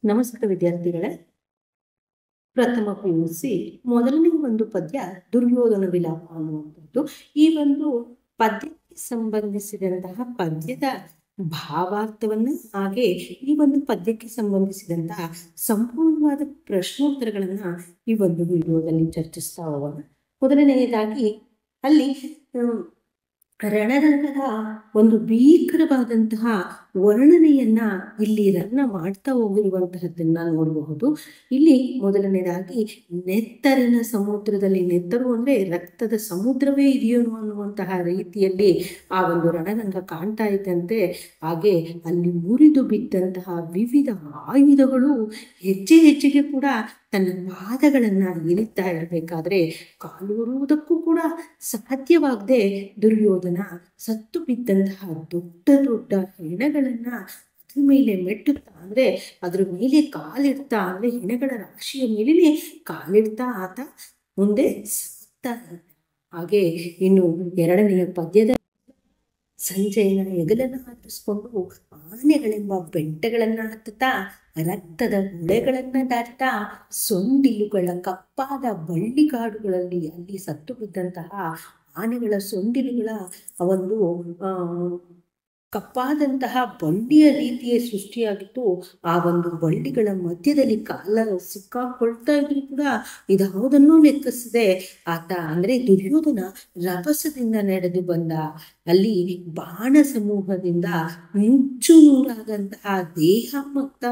ನಮಸ್ಕಾರ ವಿದ್ಯಾರ್ಥಿಗಳೇ. ಪ್ರಥಮ PUC ಮೊದಲನೇ ಒಂದು ಪದ್ಯ ದುರ್ಯೋಧನ ವಿಲಾಪ ಅನ್ನುವಂಥದ್ದು. ಈ ಒಂದು ಪದ್ಯಕ್ಕೆ ಸಂಬಂಧಿಸಿದಂತಹ ಪದ್ಯದ ಭಾವಾರ್ಥವನ್ನ ಹಾಗೆ ಈ ಒಂದು ಪದ್ಯಕ್ಕೆ ಸಂಬಂಧಿಸಿದಂತಹ ಸಂಪೂರ್ಣವಾದ ಪ್ರಶ್ನೋತ್ತರಗಳನ್ನ ಈ ಒಂದು ವಿಡಿಯೋದಲ್ಲಿ ಚರ್ಚಿಸ್ತಾ ಹೋಗೋಣ. ಮೊದಲನೆಯದಾಗಿ ಅಲ್ಲಿ ರಣರಂಗದ ಒಂದು ಭೀಕರವಾದಂತಹ ವರ್ಣನೆಯನ್ನ ಇಲ್ಲಿ ರನ್ನ ಮಾಡ್ತಾ ಹೋಗಿರುವಂತಹದ್ದನ್ನ ನೋಡಬಹುದು. ಇಲ್ಲಿ ಮೊದಲನೇದಾಗಿ ನೆತ್ತರಿನ ಸಮುದ್ರದಲ್ಲಿ, ನೆತ್ತರು ಅಂದ್ರೆ ರಕ್ತದ ಸಮುದ್ರವೇ ಇದೆಯೇನೋ ಅನ್ನುವಂತಹ ರೀತಿಯಲ್ಲಿ ಆ ಒಂದು ರಣರಂಗ ಕಾಣ್ತಾ ಇದ್ದಂತೆ, ಹಾಗೆ ಅಲ್ಲಿ ಮುರಿದು ಬಿದ್ದಂತಹ ವಿವಿಧ ಆಯುಧಗಳು ಹೆಜ್ಜೆ ಹೆಜ್ಜೆಗೆ ಕೂಡ ತನ್ನ ಪಾದಗಳನ್ನ ಇಳಿತಾ ಇರಬೇಕಾದ್ರೆ ಕಾಲೂರುವುದಕ್ಕೂ ಕೂಡ ಸಾಧ್ಯವಾಗದೆ ದುರ್ಯೋಧನ ಸತ್ತು ಬಿದ್ದಂತಹ ದೊಡ್ಡ ದೊಡ್ಡ ಹೆಣಗಳನ್ನ ಅದ್ರ ಮೇಲೆ ಮೆಟ್ಟುತ್ತಾ, ಅಂದ್ರೆ ಅದ್ರ ಮೇಲೆ ಕಾಲಿಡ್ತಾ, ಅಂದ್ರೆ ಹೆಣಗಳ ರಾಶಿಯ ಮೇಲೆ ಕಾಲಿಡ್ತಾ ಆತ ಮುಂದೆ ಸಾಗ್ತಾ. ಹಾಗೆ ಇನ್ನು ಎರಡನೆಯ ಪದ್ಯದ ಸಂಜಯನ ಹೆಗಲನ್ನು ಹತ್ತಿಸ್ಕೊಂಡು ಆನೆಗಳೆಂಬ ಬೆಟ್ಟಗಳನ್ನ ಹತ್ತುತ್ತಾ, ರಕ್ತದ ಗುಳೆಗಳನ್ನ ದಾಟ್ತಾ, ಸೊಂಡಿಲುಗಳ ಕಪ್ಪಾದ ಬಳ್ಳಿಗಾಡುಗಳಲ್ಲಿ ಅಲ್ಲಿ ಸತ್ತು ಬಿದ್ದಂತಹ ಆನೆಗಳ ಸೊಂಡಿಲುಗಳ ಒಂದು ಕಪ್ಪಾದಂತಹ ಬಳ್ಳಿಯ ರೀತಿಯ ಸೃಷ್ಟಿಯಾಗಿತ್ತು. ಆ ಒಂದು ಬಳ್ಳಿಗಳ ಮಧ್ಯದಲ್ಲಿ ಕಾಲ ಸಿಕ್ಕಾಕೊಳ್ತಾ ಇದ್ರು ಕೂಡ ಇದಾವುದನ್ನೂ ಲೆಕ್ಕಿಸದೆ ಆತ, ಅಂದ್ರೆ ದುರ್ಯೋಧನ ರಭಸದಿಂದ ನಡೆದು ಬಂದ. ಅಲ್ಲಿ ಬಾಣ ಸಮೂಹದಿಂದ ನುಚ್ಚು ನೂರಾದಂತಹ ದೇಹ ಮತ್ತ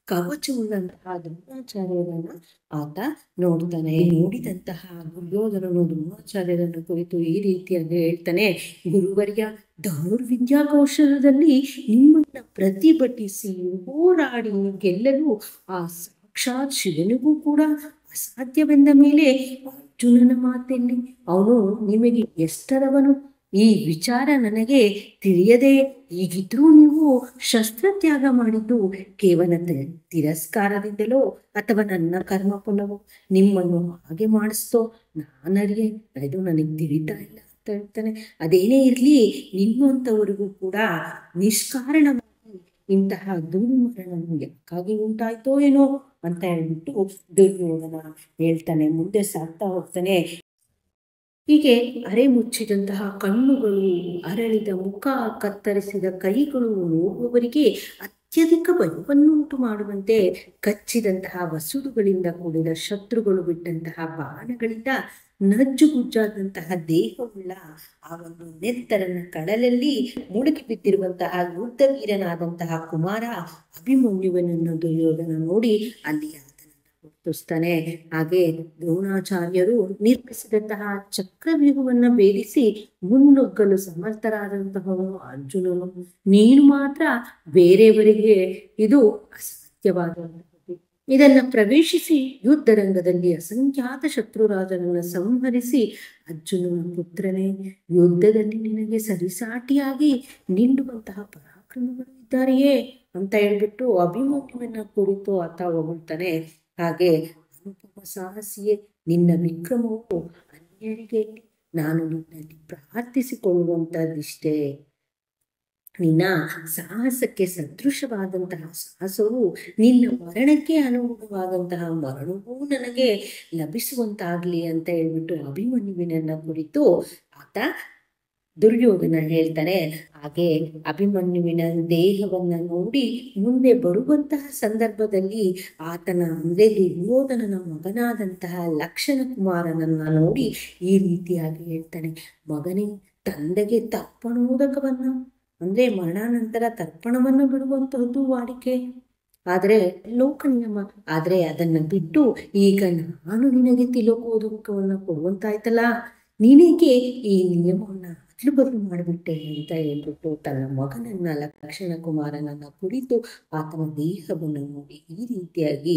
ಕವಚವುಳ್ಳಂತಹ ದ್ರೋಣಾಚಾರ್ಯರನ್ನ ಆತ ನೋಡ್ತಾನೆ. ನೋಡಿದಂತಹ ದುರ್ಯೋಧನನು ದ್ರೋಣಾಚಾರ್ಯರನ್ನು ಕುರಿತು ಈ ರೀತಿಯಾಗಿ ಹೇಳ್ತಾನೆ: ಗುರುವರ್ಯ, ಧನುರ್ವಿದ್ಯಾ ಕೌಶಲದಲ್ಲಿ ನಿಮ್ಮನ್ನ ಪ್ರತಿಭಟಿಸಿ ಹೋರಾಡಿ ಗೆಲ್ಲಲು ಆ ಸಾಕ್ಷಾತ್ ಶಿವನಿಗೂ ಕೂಡ ಅಸಾಧ್ಯವೆಂದ ಮೇಲೆ ಅರ್ಜುನನ ಮಾತೆಲ್ಲಿ? ಅವನು ನಿಮಗೆ ಎಷ್ಟರವನು? ಈ ವಿಚಾರ ನನಗೆ ತಿಳಿಯದೆ ಈಗಿದ್ರೂ ನೀವು ಶಸ್ತ್ರತ್ಯಾಗ ಮಾಡಿದ್ದು ಕೇವಲ ತಿರಸ್ಕಾರದಿಂದಲೋ ಅಥವಾ ನನ್ನ ಕರ್ಮಫಲವೋ ನಿಮ್ಮನ್ನು ಹಾಗೆ ಮಾಡಿಸ್ತೋ ನಾನರಿಯೆ, ಅದು ನನಗೆ ತಿಳಿತಾ ಇಲ್ಲ ಅಂತ ಹೇಳ್ತಾನೆ. ಅದೇನೇ ಇರಲಿ, ನಿಮ್ಮಂಥವರಿಗೂ ಕೂಡ ನಿಷ್ಕಾರಣವಾಗಿ ಇಂತಹ ದುರ್ಮರಣವು ಯಾಕಾಗಿ ಉಂಟಾಯ್ತೋ ಏನೋ ಅಂತ ಹೇಳ್ಬಿಟ್ಟು ದುರ್ಯೋಧನ ಹೇಳ್ತಾನೆ. ಮುಂದೆ ಸಾಗ್ತಾ ಹೋಗ್ತಾನೆ. ಹೀಗೆ ಅರೆ ಮುಚ್ಚಿದಂತಹ ಕಣ್ಣುಗಳು, ಅರಳಿದ ಮುಖ, ಕತ್ತರಿಸಿದ ಕೈಗಳು ನೋಡುವವರಿಗೆ ಅತ್ಯಧಿಕ ಭಯವನ್ನುಂಟು ಮಾಡುವಂತೆ ಕಚ್ಚಿದಂತಹ ವಸುಡುಗಳಿಂದ ಕೂಡಿದ ಶತ್ರುಗಳು ಬಿಟ್ಟಂತಹ ಬಾಣಗಳಿಂದ ನಜ್ಜುಗುಜ್ಜಾದಂತಹ ದೇಹವುಳ್ಳ ಆ ಒಂದು ನೆತ್ತರನ ಕಡಲಲ್ಲಿ ಮುಳುಗಿ ಬಿದ್ದಿರುವಂತಹ ಯುದ್ಧ ವೀರನಾದಂತಹ ಕುಮಾರ ಅಭಿಮನ್ಯುವನನ್ನು ದುರ್ಯೋಧನ ನೋಡಿ ಅಲ್ಲಿ ಗುರುತಿಸ್ತಾನೆ. ಹಾಗೆ ದ್ರೋಣಾಚಾರ್ಯರು ನಿರ್ಮಿಸಿದಂತಹ ಚಕ್ರವ್ಯೂಹವನ್ನ ಭೇದಿಸಿ ಮುನ್ನುಗ್ಗಲು ಸಮರ್ಥರಾದಂತಹವನು ಅರ್ಜುನನು. ನೀನು ಮಾತ್ರ ಬೇರೆಯವರಿಗೆ ಇದು ಅಸಾಧ್ಯವಾದಂತಹದ್ದು. ಇದನ್ನ ಪ್ರವೇಶಿಸಿ ಯುದ್ಧರಂಗದಲ್ಲಿ ಅಸಂಖ್ಯಾತ ಶತ್ರುರಾಜನನ್ನು ಸಂಹರಿಸಿ, ಅರ್ಜುನನ ಪುತ್ರನೇ, ಯುದ್ಧದಲ್ಲಿ ನಿನಗೆ ಸರಿಸಾಟಿಯಾಗಿ ನಿಲ್ಲುವಂತಹ ಪರಾಕ್ರಮಗಳು ಇದ್ದಾರೆಯೇ ಅಂತ ಹೇಳ್ಬಿಟ್ಟು ಅಭಿಮನ್ಯುವನ್ನ ಕುರಿತು ಆತ ಹೊಗಳ್ತಾನೆ. ಹಾಗೆ ಅನುಪಮ ಸಾಹಸಿಯೇ, ನಿನ್ನ ವಿಕ್ರಮವು ಅನ್ಯರಿಗೆ ನಾನು ನಿನ್ನಲ್ಲಿ ಪ್ರಾರ್ಥಿಸಿಕೊಳ್ಳುವಂಥದ್ದಿಷ್ಟೇ. ನಿನ್ನ ಸಾಹಸಕ್ಕೆ ಸದೃಶವಾದಂತಹ ಸಾಹಸವು, ನಿನ್ನ ಮರಣಕ್ಕೆ ಅನುಗುಣವಾದಂತಹ ಮರಣವೂ ನನಗೆ ಲಭಿಸುವಂತಾಗ್ಲಿ ಅಂತ ಹೇಳ್ಬಿಟ್ಟು ಅಭಿಮನ್ಯುವಿನನ್ನ ಕುರಿತು ಆತ ದುರ್ಯೋಧನ ಹೇಳ್ತಾನೆ. ಹಾಗೆ ಅಭಿಮನ್ಯುವಿನ ದೇಹವನ್ನ ನೋಡಿ ಮುಂದೆ ಬರುವಂತಹ ಸಂದರ್ಭದಲ್ಲಿ ಆತನ, ಅಂದ್ರೆ ದುರ್ಯೋಧನನ ಮಗನಾದಂತಹ ಲಕ್ಷಣ ಕುಮಾರನನ್ನ ನೋಡಿ ಈ ರೀತಿಯಾಗಿ ಹೇಳ್ತಾನೆ: ಮಗನೇ, ತಂದೆಗೆ ತರ್ಪಣೋದಕವನ್ನ, ಅಂದ್ರೆ ಮರಣಾನಂತರ ತರ್ಪಣವನ್ನು ಬಿಡುವಂತಹದ್ದು ವಾಡಿಕೆ, ಆದ್ರೆ ಲೋಕ ನಿಯಮ. ಆದ್ರೆ ಅದನ್ನ ಬಿಟ್ಟು ಈಗ ನಾನು ನಿನಗೆ ತಿಲಕೋದಕವನ್ನ ಕೊಡುವಂತಾಯ್ತಲ್ಲ, ನಿನಗೆ ಈ ನಿಯಮವನ್ನ ಬದಲು ಮಾಡಿಬಿಟ್ಟೆ ಅಂತ ಹೇಳ್ಬಿಟ್ಟು ತನ್ನ ಮಗನನ್ನ ಲಕ್ಷಣ ಕುಮಾರನನ್ನ ಕುರಿತು ಆತನ ದೇಹವನ್ನು ನೋಡಿ ಈ ರೀತಿಯಾಗಿ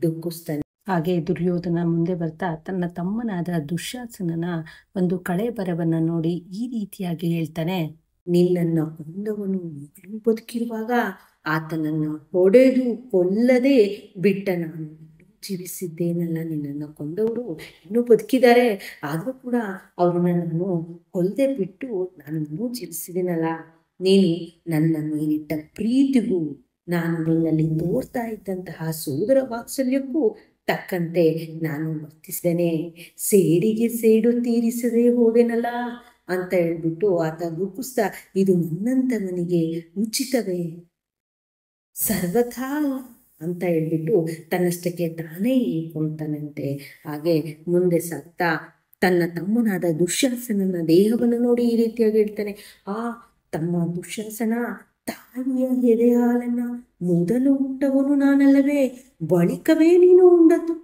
ದುಃಖಿಸ್ತಾನೆ. ಹಾಗೆ ದುರ್ಯೋಧನ ಮುಂದೆ ಬರ್ತಾ ತನ್ನ ತಮ್ಮನಾದ ದುಶ್ಯಾಸನನ ಒಂದು ಕಳೆ ಬರವನ್ನ ನೋಡಿ ಈ ರೀತಿಯಾಗಿ ಹೇಳ್ತಾನೆ: ನಿನ್ನನ್ನ ಕೊಂದವನು ಈಗಲೂ ಬದುಕಿರುವಾಗ ಆತನನ್ನ ಹೊಡೆದು ಕೊಲ್ಲದೆ ಬಿಟ್ಟ ನಾನು ಜೀವಿಸಿದ್ದೇನಲ್ಲ. ನಿನ್ನನ್ನು ಕೊಂದವರು ಇನ್ನೂ ಬದುಕಿದ್ದಾರೆ, ಆದರೂ ಕೂಡ ಅವ್ರನ್ನ ನಾನು ಕೊಲ್ಲದೆ ಬಿಟ್ಟು ನಾನು ಇನ್ನೂ ಜೀವಿಸಿದ್ದೀನಲ್ಲ. ನೀನು ನನ್ನ ಮೇಲಿಟ್ಟ ಪ್ರೀತಿಗೂ ನಾನು ನಿನ್ನಲ್ಲಿ ತೋರ್ತಾ ಇದ್ದಂತಹ ಸೋದರ ವಾತ್ಸಲ್ಯಕ್ಕೂ ತಕ್ಕಂತೆ ನಾನು ವರ್ತಿಸಿದ್ದೇನೆ. ಸೇಡಿಗೆ ಸೇಡು ತೀರಿಸದೆ ಹೋದೆನಲ್ಲ ಅಂತ ಹೇಳ್ಬಿಟ್ಟು ಆತ ದುಃಖಿಸ್ತಾ, ಇದು ನನ್ನಂಥವನಿಗೆ ಉಚಿತವೇ? ಸರ್ವಥಾ ಅಂತ ಹೇಳ್ಬಿಟ್ಟು ತನ್ನಷ್ಟಕ್ಕೆ ತಾನೇ ಹೇಳ್ಕೊಳ್ತಾನಂತೆ. ಹಾಗೆ ಮುಂದೆ ಸಾಗ್ತಾ ತನ್ನ ತಮ್ಮನಾದ ದುಶ್ಯಾಸನನ ದೇಹವನ್ನು ನೋಡಿ ಈ ರೀತಿಯಾಗಿ ಹೇಳ್ತಾನೆ, ಆ ತಮ್ಮ ದುಶ್ಯಾಸನ, ತಾಯಿಯ ಎದೆ ಹಾಲನ್ನ ಮೊದಲು ಉಂಡವನು ನಾನಲ್ಲವೇ? ಬಳಿಕವೇ ನೀನು ಉಂಡದ್ದು.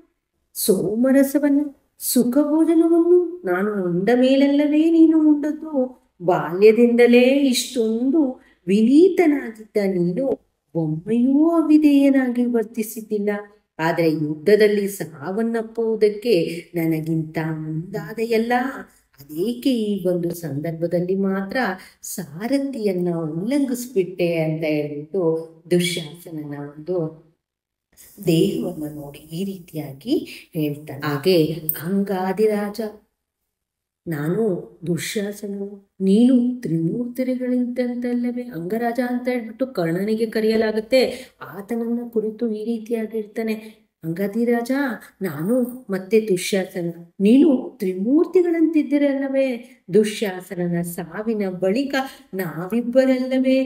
ಸೋಮರಸವನ್ನು, ಸುಖ ಭೋಜನವನ್ನು ನಾನು ಉಂಡ ಮೇಲಲ್ಲವೇ ನೀನು ಉಂಡದ್ದು. ಬಾಲ್ಯದಿಂದಲೇ ಇಷ್ಟೊಂದು ವಿನೀತನಾಗಿದ್ದ ನೀನು ಒಮ್ಮೆಯೂ ಅವಿಧೇಯನಾಗಿ ವರ್ತಿಸಿದ್ದಿಲ್ಲ. ಆದರೆ ಯುದ್ಧದಲ್ಲಿ ಸಾವನ್ನಪ್ಪುವುದಕ್ಕೆ ನನಗಿಂತ ಮುಂದಾದೆಯಲ್ಲ. ಅದೇಕೆ ಈ ಒಂದು ಸಂದರ್ಭದಲ್ಲಿ ಮಾತ್ರ ಸಾರಥಿಯನ್ನ ಉಲ್ಲಂಘಿಸ್ಬಿಟ್ಟೆ ಅಂತ ಹೇಳ್ಬಿಟ್ಟು ದುಶ್ಯಾಸನನ ಒಂದು ದೇಹವನ್ನು ನೋಡಿ ಈ ರೀತಿಯಾಗಿ ಹೇಳ್ತಾನೆ. ಹಾಗೆ ಅಂಗಾದಿರಾಜ, ನಾನು ದುಶ್ಯಾಸನನು, ನೀನು ತ್ರಿಮೂರ್ತಿಗಳಿದ್ದಂತಲ್ಲವೇ? ಅಂಗರಾಜ ಅಂತ ಹೇಳ್ಬಿಟ್ಟು ಕರ್ಣನಿಗೆ ಕರೆಯಲಾಗುತ್ತೆ. ಆತನನ್ನ ಕುರಿತು ಈ ರೀತಿಯಾಗಿ ಹೇಳ್ತಾನೆ, ಅಂಗಾದಿರಾಜ, ನಾನು ಮತ್ತೆ ದುಶ್ಯಾಸನ, ನೀನು ತ್ರಿಮೂರ್ತಿಗಳಂತಿದ್ದಿರಲ್ಲವೇ? ದುಶ್ಯಾಸನನ ಸಾವಿನ ಬಳಿಕ ನಾವಿಬ್ಬರಲ್ಲವೇ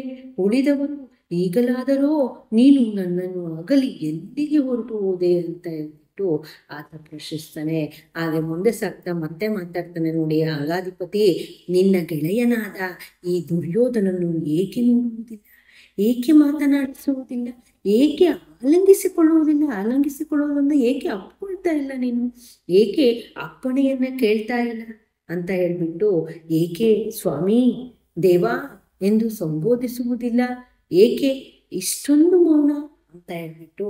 ಉಳಿದವರು? ಈಗಲಾದರೂ ನೀನು ನನ್ನನ್ನು ಅಗಲಿ ಎಲ್ಲಿಗೆ ಹೊರಟು ಹೋದೆ ಅಂತ ಹೇಳ್ಬಿಟ್ಟು ಆತ ಪ್ರಶ್ನಿಸ್ತಾನೆ. ಹಾಗೆ ಮುಂದೆ ಸಾಗ್ತಾ ಮತ್ತೆ ಮಾತಾಡ್ತಾನೆ, ನೋಡಿ ಅಂಗಾಧಿಪತಿ, ನಿನ್ನ ಗೆಳೆಯನಾದ ಈ ದುರ್ಯೋಧನನು ಏಕೆ ನೋಡುವುದಿಲ್ಲ? ಏಕೆ ಮಾತನಾಡಿಸುವುದಿಲ್ಲ? ಏಕೆ ಆಲಂಗಿಸಿಕೊಳ್ಳುವುದನ್ನು ಏಕೆ ಅಪ್ಕೊಳ್ತಾ ಇಲ್ಲ ನೀನು? ಏಕೆ ಅಪ್ಪಣೆಯನ್ನ ಕೇಳ್ತಾ ಇಲ್ಲ ಅಂತ ಹೇಳ್ಬಿಟ್ಟು, ಏಕೆ ಸ್ವಾಮಿ, ದೇವಾ ಎಂದು ಸಂಬೋಧಿಸುವುದಿಲ್ಲ? ಏಕೆ ಇಷ್ಟೊಂದು ಮೌನ ಅಂತ ಹೇಳ್ಬಿಟ್ಟು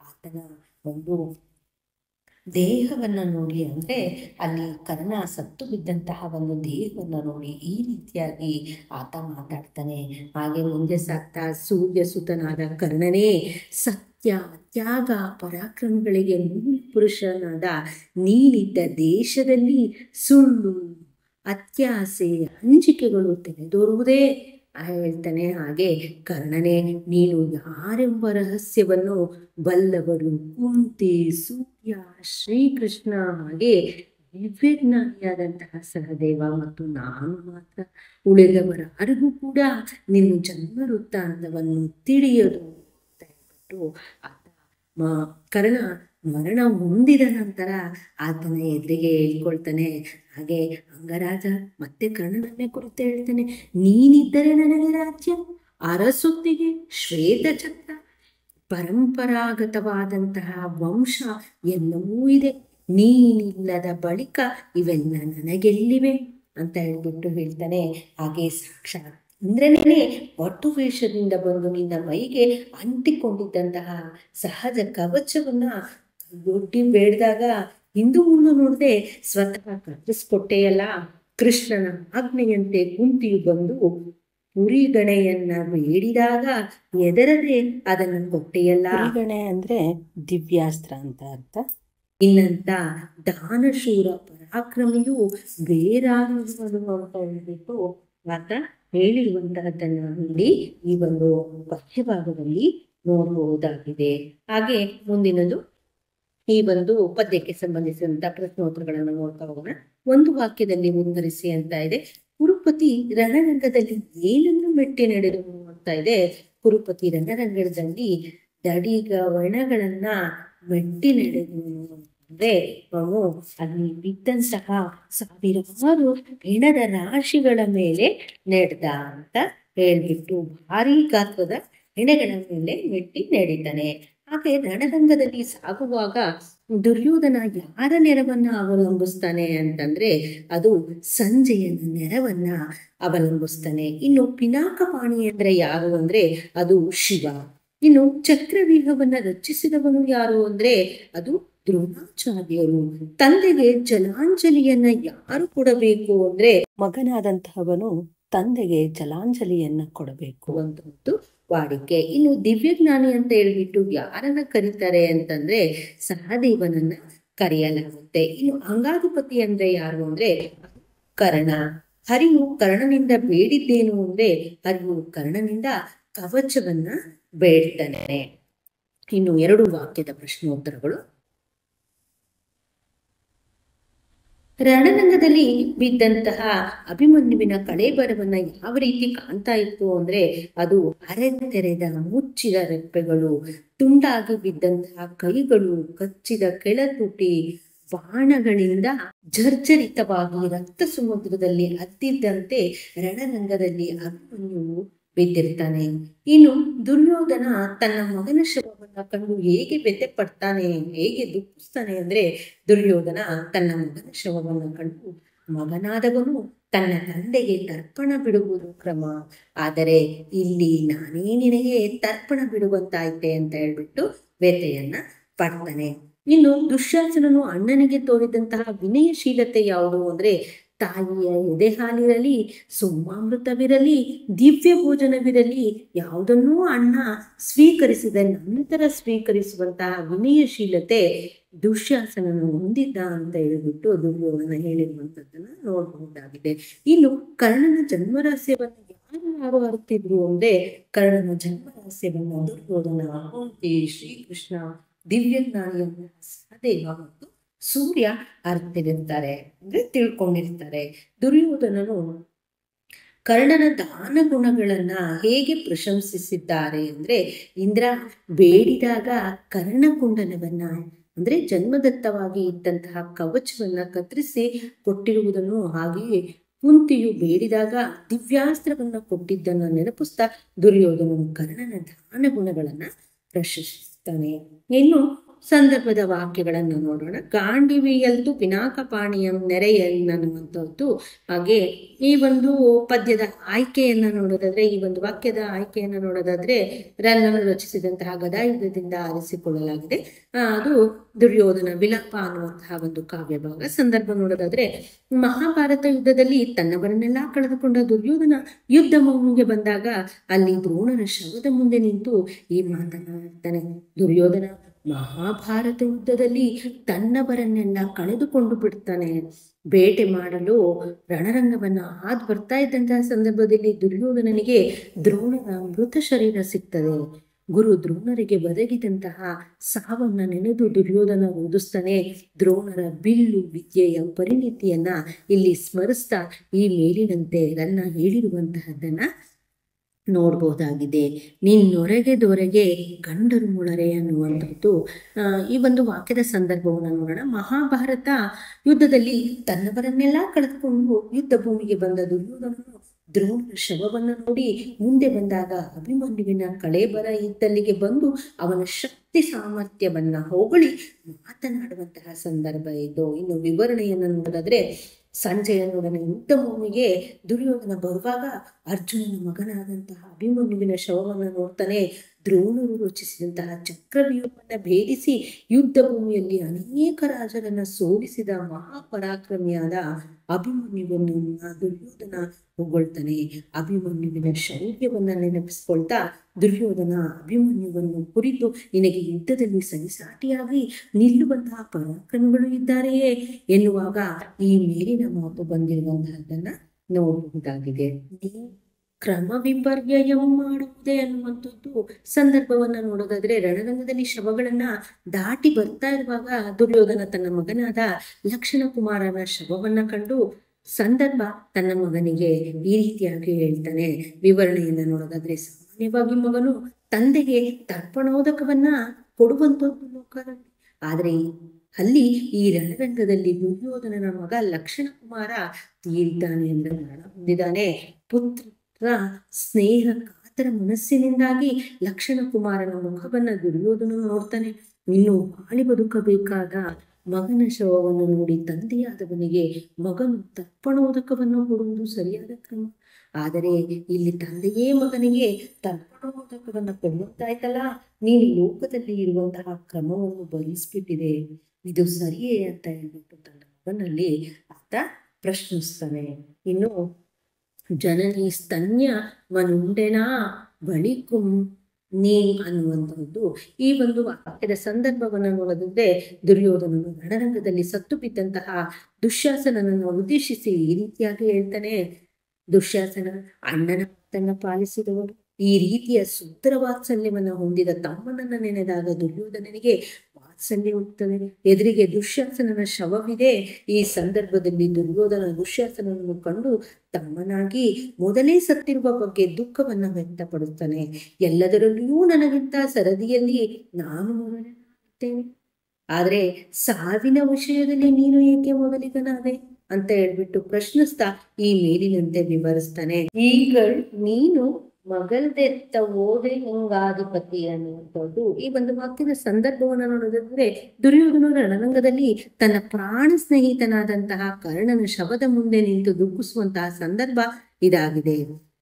ಆತನ ಒಂದು ದೇಹವನ್ನು ನೋಡಿ, ಅಂದರೆ ಅಲ್ಲಿ ಕರ್ಣ ಸತ್ತು ಬಿದ್ದಂತಹ ಒಂದು ದೇಹವನ್ನು ನೋಡಿ ಈ ರೀತಿಯಾಗಿ ಆತ ಮಾತಾಡ್ತಾನೆ. ಹಾಗೆ ಮುಂದೆ ಸಾಗ್ತಾ, ಸೂರ್ಯಸುತನಾದ ಕರ್ಣನೇ, ಸತ್ಯ, ತ್ಯಾಗ, ಪರಾಕ್ರಮಗಳಿಗೆ ಮೂಲ ಪುರುಷನಾದ ನೀನಿದ್ದ ದೇಶದಲ್ಲಿ ಸುಳ್ಳು, ಅತ್ಯಾಸೆ, ಹಂಚಿಕೆಗಳು ತೆರೆದೋರುವುದೇ ಹೇಳ್ತಾನೆ. ಹಾಗೆ ಕರ್ಣನೇ, ನೀನು ಯಾರೆಂಬ ರಹಸ್ಯವನ್ನು ಬಲ್ಲವರು ಕುಂತಿ, ಸೂರ್ಯ, ಶ್ರೀಕೃಷ್ಣ, ಹಾಗೆ ದಿವ್ಯಜ್ಞಾನಿಯಾದಂತಹ ಸಹದೇವ ಮತ್ತು ನಾನು ಮಾತ್ರ. ಉಳಿದವರಾರಿಗೂ ಕೂಡ ನಿನ್ನ ಜನ್ಮ ವೃತ್ತಾಂತವನ್ನು ತಿಳಿಯದು ಅಂತ ಹೇಳ್ಬಿಟ್ಟು ಆತ ಕರ್ಣ ಮರಣ ಹೊಂದಿದ ನಂತರ ಆತನ ಎದುರಿಗೆ ಹೇಳ್ಕೊಳ್ತಾನೆ. ಹಾಗೆ ಅಂಗರಾಜ ಮತ್ತೆ ಕರ್ಣನನ್ನೇ ಕುರಿತು ಹೇಳ್ತಾನೆ, ನೀನಿದ್ದರೆ ನನಗೆ ರಾಜ್ಯ, ಅರಸೊತ್ತಿಗೆ, ಶ್ವೇತಛತ್ರ, ಪರಂಪರಾಗತವಾದಂತಹ ವಂಶ ಎಲ್ಲವೂ ಇದೆ. ನೀನಿಲ್ಲದ ಬಳಿಕ ಇವೆಲ್ಲ ನನಗೆಲ್ಲಿವೆ ಅಂತ ಹೇಳ್ಬಿಟ್ಟು ಹೇಳ್ತಾನೆ. ಹಾಗೆ ಸಾಕ್ಷಾತ್ ಇಂದ್ರನೇ ಒಟ್ಟು ವೇಷದಿಂದ ಬಂದು ನಿನ್ನ ಮೈಗೆ ಅಂಟಿಕೊಂಡಿದ್ದಂತಹ ಸಹಜ ಕವಚವನ್ನ ದೊಡ್ಡಿ ಬೇಡ್ದಾಗ ಹಿಂದೂ ಮುಂದೆ ನೋಡದೆ ಸ್ವತಃ ಕಟ್ಟಿಸ್ಕೊಟ್ಟೆಯಲ್ಲ. ಕೃಷ್ಣನ ಆಜ್ಞೆಯಂತೆ ಕುಂತಿಯು ಬಂದು ಪುರಿಗಣೆಯನ್ನ ಬೇಡಿದಾಗ ಎದರದೆ ಅದನ್ನು ಕೊಟ್ಟೆಯಲ್ಲ. ಪುರಿಗಣೆ ಅಂದ್ರೆ ದಿವ್ಯಾಸ್ತ್ರ ಅಂತ ಅರ್ಥ. ಇನ್ನಂತ ದಾನಶೂರ ಪರಾಕ್ರಮಿಯು ಬೇರಾಗುವುದು ಅಂತ ಹೇಳ್ಬಿಟ್ಟು ಆತ ಹೇಳಿರುವಂತಹದ್ದನ್ನ ನೋಡಿ ಈ ಒಂದು ಪಠ್ಯಭಾಗದಲ್ಲಿ ನೋಡಬಹುದಾಗಿದೆ. ಹಾಗೆ ಮುಂದಿನದು ಈ ಒಂದು ಪದ್ಯಕ್ಕೆ ಸಂಬಂಧಿಸಿದಂತಹ ಪ್ರಶ್ನೋತ್ತರಗಳನ್ನು ನೋಡ್ತಾ ಹೋಗೋಣ. ಒಂದು ವಾಕ್ಯದಲ್ಲಿ ಉತ್ತರಿಸಿ ಅಂತ ಇದೆ. ಕುರುಪತಿ ರಣರಂಗದಲ್ಲಿ ಏನನ್ನು ಮೆಟ್ಟಿ ನಡೆದನು ಅಂತ ಇದೆ. ಕುರುಪತಿ ರಣರಂಗದಲ್ಲಿ ದಡಿಗವಣಗಳನ್ನ ಮೆಟ್ಟಿ ನಡೆದನು ಅಂದ್ರೆ ಅವನು ಅಲ್ಲಿ ಬಿದ್ದಂತಹ ಸಾವಿರಾರು ಹೆಣದ ರಾಶಿಗಳ ಮೇಲೆ ನಡೆದ ಅಂತ ಹೇಳ್ಬಿಟ್ಟು ಭಾರೀ ಗಾತ್ರದ ಹೆಣಗಳ ಮೇಲೆ ಮೆಟ್ಟಿ ನಡೆದಾನೆ. ಹಾಗೆ ರಣರಂಗದಲ್ಲಿ ಸಾಗುವಾಗ ದುರ್ಯೋಧನ ಯಾರ ನೆರವನ್ನ ಅವಲಂಬಿಸ್ತಾನೆ ಅಂತಂದ್ರೆ ಅದು ಸಂಜಯನ ನೆರವನ್ನ ಅವಲಂಬಿಸ್ತಾನೆ. ಇನ್ನು ಪಿನಾಕಪಾಣಿ ಅಂದ್ರೆ ಯಾರು ಅಂದ್ರೆ ಅದು ಶಿವ. ಇನ್ನು ಚಕ್ರವ್ಯೂಹವನ್ನ ರಚಿಸಿದವನು ಯಾರು ಅಂದ್ರೆ ಅದು ದ್ರೋಣಾಚಾರ್ಯರು. ತಂದೆಗೆ ಜಲಾಂಜಲಿಯನ್ನ ಯಾರು ಕೊಡಬೇಕು ಅಂದ್ರೆ ಮಗನಾದಂತಹವನು ತಂದೆಗೆ ಜಲಾಂಜಲಿಯನ್ನ ಕೊಡಬೇಕು ಅಂತ ವಾಡಿಕೆ. ಇನ್ನು ದಿವ್ಯಜ್ಞಾನಿ ಅಂತ ಹೇಳ್ಬಿಟ್ಟು ಯಾರನ್ನ ಕರೀತಾರೆ ಅಂತಂದ್ರೆ ಸಹದೇವನನ್ನ ಕರೆಯಲಾಗುತ್ತೆ. ಇನ್ನು ಅಂಗಾಧಿಪತಿ ಅಂದ್ರೆ ಯಾರು ಅಂದ್ರೆ ಕರ್ಣ. ಹರಿಯು ಕರ್ಣನಿಂದ ಬೇಡಿದ್ದೇನು ಅಂದ್ರೆ ಹರಿಯು ಕರ್ಣನಿಂದ ಕವಚವನ್ನ ಬೇಡ್ತಾನೆ. ಇನ್ನು 2 ವಾಕ್ಯದ ಪ್ರಶ್ನೋತ್ತರಗಳು. ರಣರಂಗದಲ್ಲಿ ಬಿದ್ದಂತಹ ಅಭಿಮನ್ಯುವಿನ ಕಳೇಬರವನ್ನ ಯಾವ ರೀತಿ ಕಾಣ್ತಾ ಇತ್ತು ಅಂದ್ರೆ, ಅದು ಅರೆತೆರೆದ ಮುಚ್ಚಿದ ರೆಪ್ಪೆಗಳು, ತುಂಡಾಗಿ ಬಿದ್ದಂತಹ ಕೈಗಳು, ಕಚ್ಚಿದ ಕೆಳತುಟಿ, ಬಾಣಗಳಿಂದ ಜರ್ಜರಿತವಾಗಿ ರಕ್ತ ಸಮುದ್ರದಲ್ಲಿ ಅದ್ದಿದ್ದಂತೆ ರಣರಂಗದಲ್ಲಿ ಅಭಿಮನ್ಯು ಬಿದ್ದಿರ್ತಾನೆ. ಇನ್ನು ದುರ್ಯೋಧನ ತನ್ನ ಮಗನ ಶವವನ್ನ ಕಂಡು ಹೇಗೆ ವ್ಯಥೆ ಪಡ್ತಾನೆ, ಹೇಗೆ ದುಃಖಿಸ್ತಾನೆ ಅಂದ್ರೆ, ದುರ್ಯೋಧನ ತನ್ನ ಮಗನ ಶವವನ್ನು ಕಂಡು, ಮಗನಾದವನು ತನ್ನ ತಂದೆಗೆ ತರ್ಪಣ ಬಿಡುವುದು ಕ್ರಮ, ಆದರೆ ಇಲ್ಲಿ ನಾನೇ ನಿನಗೆ ತರ್ಪಣ ಬಿಡುವಂತಾಯ್ತೆ ಅಂತ ಹೇಳ್ಬಿಟ್ಟು ವ್ಯಥೆಯನ್ನ ಪಡ್ತಾನೆ. ಇನ್ನು ದುಶ್ಯಾಸನನು ಅಣ್ಣನಿಗೆ ತೋರಿದಂತಹ ವಿನಯಶೀಲತೆ ಯಾವುದು ಅಂದ್ರೆ, ತಾಯಿಯ ಎದೆ ಹಾಲಿರಲಿ, ಸೋಮಾಮೃತವಿರಲಿ, ದಿವ್ಯ ಭೋಜನವಿರಲಿ, ಯಾವುದನ್ನೂ ಅಣ್ಣ ಸ್ವೀಕರಿಸಿದ ನಂತರ ಸ್ವೀಕರಿಸುವಂತಹ ವಿನಯಶೀಲತೆ ದುಶ್ಯಾಸನನು ಹೊಂದಿದ್ದ ಅಂತ ಹೇಳಿಬಿಟ್ಟು ದುರ್ಯೋಧನ ಹೇಳಿರುವಂಥದ್ದನ್ನ ನೋಡಬಹುದಾಗಿದೆ. ಇನ್ನು ಕರ್ಣನ ಜನ್ಮರಹಸ್ಯವನ್ನು ಯಾರು ಅರ್ತಿದ್ರು ಅಂದ್ರೆ, ಕರ್ಣನ ಜನ್ಮರಹಸ್ಯವನ್ನು ದುರ್ಯೋಧನ, ಕುಂತಿ, ಶ್ರೀಕೃಷ್ಣ, ದಿವ್ಯಜ್ಞಾನಿಯನ್ನು ಸಹದೇವ ಮತ್ತು ಸೂರ್ಯ ಅರ್ತಿರ್ತಾರೆ, ಅಂದ್ರೆ ತಿಳ್ಕೊಂಡಿರ್ತಾರೆ. ದುರ್ಯೋಧನನು ಕರ್ಣನ ದಾನ ಗುಣಗಳನ್ನ ಹೇಗೆ ಪ್ರಶಂಸಿಸಿದ್ದಾರೆ ಅಂದ್ರೆ, ಇಂದ್ರ ಬೇಡಿದಾಗ ಕರ್ಣಕುಂಡಲವನ್ನ ಅಂದ್ರೆ ಜನ್ಮದತ್ತವಾಗಿ ಇದ್ದಂತಹ ಕವಚವನ್ನ ಕತ್ತರಿಸಿ ಕೊಟ್ಟಿರುವುದನ್ನು, ಹಾಗೆಯೇ ಕುಂತಿಯು ಬೇಡಿದಾಗ ದಿವ್ಯಾಸ್ತ್ರವನ್ನ ಕೊಟ್ಟಿದ್ದನ್ನು ನೆನಪಿಸ್ತಾ ದುರ್ಯೋಧನನು ಕರ್ಣನ ದಾನ ಗುಣಗಳನ್ನ ಪ್ರಶಂಸಿಸ್ತಾನೆ. ಇನ್ನು ಸಂದರ್ಭದ ವಾಕ್ಯಗಳನ್ನು ನೋಡೋಣ. ಗಾಂಡಿವಿಯಲ್ದು ಪಿನಾಕಪಾಣಿಯಂ ನೆರೆಯನ್ನನ್ನುವಂಥದ್ದು. ಹಾಗೆ ಈ ಒಂದು ಪದ್ಯದ ಆಯ್ಕೆಯನ್ನ ನೋಡೋದಾದ್ರೆ, ಈ ಒಂದು ವಾಕ್ಯದ ಆಯ್ಕೆಯನ್ನು ನೋಡೋದಾದ್ರೆ, ರನ್ನನು ರಚಿಸಿದಂತಹ ಗದಾಯುಧದಿಂದ ಆರಿಸಿಕೊಳ್ಳಲಾಗಿದೆ. ಅದು ದುರ್ಯೋಧನ ವಿಲಾಪ ಅನ್ನುವಂತಹ ಒಂದು ಕಾವ್ಯ ಭಾಗ. ಸಂದರ್ಭ ನೋಡೋದಾದ್ರೆ, ಮಹಾಭಾರತ ಯುದ್ಧದಲ್ಲಿ ತನ್ನವರನ್ನೆಲ್ಲ ಕಳೆದುಕೊಂಡ ದುರ್ಯೋಧನ ಯುದ್ಧ ಭೂಮಿಗೆ ಬಂದಾಗ ಅಲ್ಲಿ ದ್ರೋಣನ ಶವದ ಮುಂದೆ ನಿಂತು ಈ ಮಾತನಾಡ್ತಾನೆ. ದುರ್ಯೋಧನ ಮಹಾಭಾರತ ಯುದ್ಧದಲ್ಲಿ ತನ್ನವರನ್ನೆಲ್ಲ ಕಳೆದುಕೊಂಡು ಬಿಡ್ತಾನೆ. ಬೇಟೆ ಮಾಡಲು ರಣರಂಗವನ್ನ ಹಾದು ಬರ್ತಾ ಇದ್ದಂತಹ ಸಂದರ್ಭದಲ್ಲಿ ದುರ್ಯೋಧನನಿಗೆ ದ್ರೋಣನ ಮೃತ ಶರೀರ ಸಿಗ್ತದೆ. ಗುರು ದ್ರೋಣರಿಗೆ ಒದಗಿದಂತಹ ಸಾವನ್ನ ನೆನೆದು ದುರ್ಯೋಧನ ಓದಿಸ್ತಾನೆ. ದ್ರೋಣರ ಬಿಲ್ಲು ವಿದ್ಯೆಯ ಪರಿಣಿತಿಯನ್ನ ಇಲ್ಲಿ ಸ್ಮರಿಸ್ತಾ ಈ ಮೇಲಿನಂತೆ ರನ್ನ ಹೇಳಿರುವಂತಹದ್ದನ್ನ ನೋಡ್ಬೋದಾಗಿದೆ. ನಿನ್ನೊರೆಗೆ ದೊರೆಗೆ ಗಂಡರು ಮುಳರೆ ಅನ್ನುವಂಥದ್ದು ಈ ಒಂದು ವಾಕ್ಯದ ಸಂದರ್ಭವನ್ನು ನೋಡೋಣ. ಮಹಾಭಾರತ ಯುದ್ಧದಲ್ಲಿ ತನ್ನವರನ್ನೆಲ್ಲ ಕಳೆದುಕೊಂಡು ಯುದ್ಧ ಭೂಮಿಗೆ ಬಂದ ದುರ್ಯೋಧನನು ದ್ರೋಣನ ಶವವನ್ನು ನೋಡಿ ಮುಂದೆ ಬಂದಾಗ ಅಭಿಮನ್ಯುವಿನ ಕಳೇಬರ ಇದ್ದಲ್ಲಿಗೆ ಬಂದು ಅವನ ಶಕ್ತಿ ಸಾಮರ್ಥ್ಯವನ್ನ ಹೊಗಳಿ ಮಾತನಾಡುವಂತಹ ಸಂದರ್ಭ ಇದು. ಇನ್ನು ವಿವರಣೆಯನ್ನು ನೋಡೋದಾದ್ರೆ, ಸಂಜಯನೊಡನೆ ಯುದ್ಧ ಭೂಮಿಗೆ ದುರ್ಯೋಧನ ಬರುವಾಗ ಅರ್ಜುನನ ಮಗನಾದಂತಹ ಅಭಿಮನ್ಯುವಿನ ಶವವನ್ನು ನೋಡ್ತಾನೆ. ದ್ರೋಣರು ರಚಿಸಿದಂತಹ ಚಕ್ರವ್ಯೂಹವನ್ನು ಭೇದಿಸಿ ಯುದ್ಧ ಭೂಮಿಯಲ್ಲಿ ಅನೇಕ ರಾಜರನ್ನ ಸೋಲಿಸಿದ ಮಹಾಪರಾಕ್ರಮಿಯಾದ ಅಭಿಮನ್ಯುವನ್ನು ದುರ್ಯೋಧನ ಹೊಗಳ್ತಾನೆ. ಅಭಿಮನ್ಯುವಿನ ಶೌರ್ಯವನ್ನ ನೆನಪಿಸ್ಕೊಳ್ತಾ ದುರ್ಯೋಧನ ಅಭಿಮನ್ಯುವನ್ನು ಕುರಿತು, ನಿನಗೆ ಯುದ್ಧದಲ್ಲಿ ಸರಿಸಾಟಿಯಾಗಿ ನಿಲ್ಲುವಂತಹ ಪರಾಕ್ರಮಿಗಳು ಇದ್ದಾರೆಯೇ ಎನ್ನುವಾಗ ಈ ಮೇಲಿನ ಮಾತು ಬಂದಿರುವಂತಹದ್ದನ್ನ ನೋಡಬಹುದಾಗಿದೆ. ಕ್ರಮ ವಿಪರ್ಯಯ ಮಾಡುವುದೇ ಅನ್ನುವಂಥದ್ದು ಸಂದರ್ಭವನ್ನ ನೋಡೋದಾದ್ರೆ, ರಣರಂಗದಲ್ಲಿ ಶವಗಳನ್ನ ದಾಟಿ ಬರ್ತಾ ಇರುವಾಗ ದುರ್ಯೋಧನ ತನ್ನ ಮಗನಾದ ಲಕ್ಷಣ ಕುಮಾರನ ಶವವನ್ನ ಕಂಡು ಸಂದರ್ಭ ತನ್ನ ಮಗನಿಗೆ ಈ ರೀತಿಯಾಗಿ ಹೇಳ್ತಾನೆ. ವಿವರಣೆಯನ್ನ ನೋಡೋದಾದ್ರೆ, ಸಾಮಾನ್ಯವಾಗಿ ಮಗನು ತಂದೆಗೆ ತರ್ಪಣೋದಕವನ್ನ ಕೊಡುವಂಥದ್ದು ಲೋಕದಲ್ಲಿ, ಆದ್ರೆ ಅಲ್ಲಿ ಈ ರಣರಂಗದಲ್ಲಿ ದುರ್ಯೋಧನನ ಮಗ ಲಕ್ಷಣ ಕುಮಾರ ತೀರಿದ್ದಾನೆ ಎಂದು ಮರಣ ಹೊಂದಿದ್ದಾನೆ. ಪುತ್ರ ಸ್ನೇಹ ಕಾತರ ಮನಸ್ಸಿನಿಂದಾಗಿ ಲಕ್ಷಣ ಕುಮಾರನ ಮುಖವನ್ನ ದುರ್ಯೋಧನ ನೋಡ್ತಾನೆ. ಇನ್ನು ಬಾಳಿ ಬದುಕಬೇಕಾದ ಮಗನ ಶವವನ್ನು ನೋಡಿ ತಂದೆಯಾದವನಿಗೆ ಮಗನು ತರ್ಪಣೋದಕವನ್ನು ಕೊಡುವುದು ಸರಿಯಾದ ಕ್ರಮ. ಆದರೆ ಇಲ್ಲಿ ತಂದೆಯೇ ಮಗನಿಗೆ ತರ್ಪಣೋದಕವನ್ನು ಕೊಡುವಂತಾಯ್ತಲ್ಲ, ನೀನು ಲೋಕದಲ್ಲಿ ಇರುವಂತಹ ಕ್ರಮವನ್ನು ಬಯಸ್ಬಿಟ್ಟಿದೆ, ಇದು ಸರಿಯೇ ಅಂತ ಹೇಳ್ಬಿಟ್ಟು ತನ್ನ ಮಗನಲ್ಲಿ ಆತ ಪ್ರಶ್ನಿಸ್ತಾನೆ. ಇನ್ನು ಜನನಿ ಸ್ತನ್ಯ ಮನುಂಡೆನಾ ಬಳಿಕುಂ ನೀ ಅನ್ನುವಂಥದ್ದು ಈ ಒಂದು ವಾಕ್ಯದ ಸಂದರ್ಭವನ್ನು ನೋಡೋದಾದ್ರೆ, ದುರ್ಯೋಧನನು ರಣರಂಗದಲ್ಲಿ ಸತ್ತು ಬಿದ್ದಂತಹ ದುಶ್ಯಾಸನನನ್ನು ಉದ್ದೇಶಿಸಿ ಈ ರೀತಿಯಾಗಿ ಹೇಳ್ತಾನೆ. ದುಶ್ಯಾಸನ ಅಣ್ಣನ ಮಾತನ್ನ ಪಾಲಿಸಿದವರು, ಈ ರೀತಿಯ ಸುಂದರ ವಾತ್ಸಲ್ಯವನ್ನು ಹೊಂದಿದ ತಮ್ಮನನ್ನ ನೆನೆದಾಗ ದುರ್ಯೋಧನನಿಗೆ ವಾತ್ಸಲ್ಯ ಹುಟ್ಟುತ್ತದೆ. ಎದುರಿಗೆ ದುಶ್ಯಾಸನನ ಶವವಿದೆ. ಈ ಸಂದರ್ಭದಲ್ಲಿ ದುರ್ಯೋಧನ ದುಶ್ಯಾಸನನನ್ನು ಕಂಡು ತಮ್ಮನಾಗಿ ಮೊದಲೇ ಸತ್ತಿರುವ ಬಗ್ಗೆ ದುಃಖವನ್ನು ವ್ಯಕ್ತಪಡುತ್ತಾನೆ. ಎಲ್ಲದರಲ್ಲಿಯೂ ನನಗಿಂತ ಸರದಿಯಲ್ಲಿ ನಾನು ಮೊದಲನಾಗಿದ್ದೇನೆ, ಆದರೆ ಸಾವಿನ ವಿಷಯದಲ್ಲಿ ನೀನು ಏಕೆ ಮೊದಲಿಗನಾದೆ ಅಂತ ಹೇಳ್ಬಿಟ್ಟು ಪ್ರಶ್ನಿಸ್ತಾ ಈ ಮೇಲಿನಂತೆ ವಿವರಿಸ್ತಾನೆ. ಈಗ ನೀನು ಮಗಲ್ದೆತ್ತ ಓದೆ ಹಿಂಗಾಧಿಪತಿ ಅನ್ನುವಂಥದ್ದು ಈ ಒಂದು ವಾಕ್ಯದ ಸಂದರ್ಭವನ್ನು ನೋಡೋದಾದ್ರೆ, ದುರ್ಯೋಧನ ರಣರಂಗದಲ್ಲಿ ತನ್ನ ಪ್ರಾಣ ಸ್ನೇಹಿತನಾದಂತಹ ಕರ್ಣನ ಶವದ ಮುಂದೆ ನಿಂತು ದುಃಖಿಸುವಂತಹ ಸಂದರ್ಭ ಇದಾಗಿದೆ.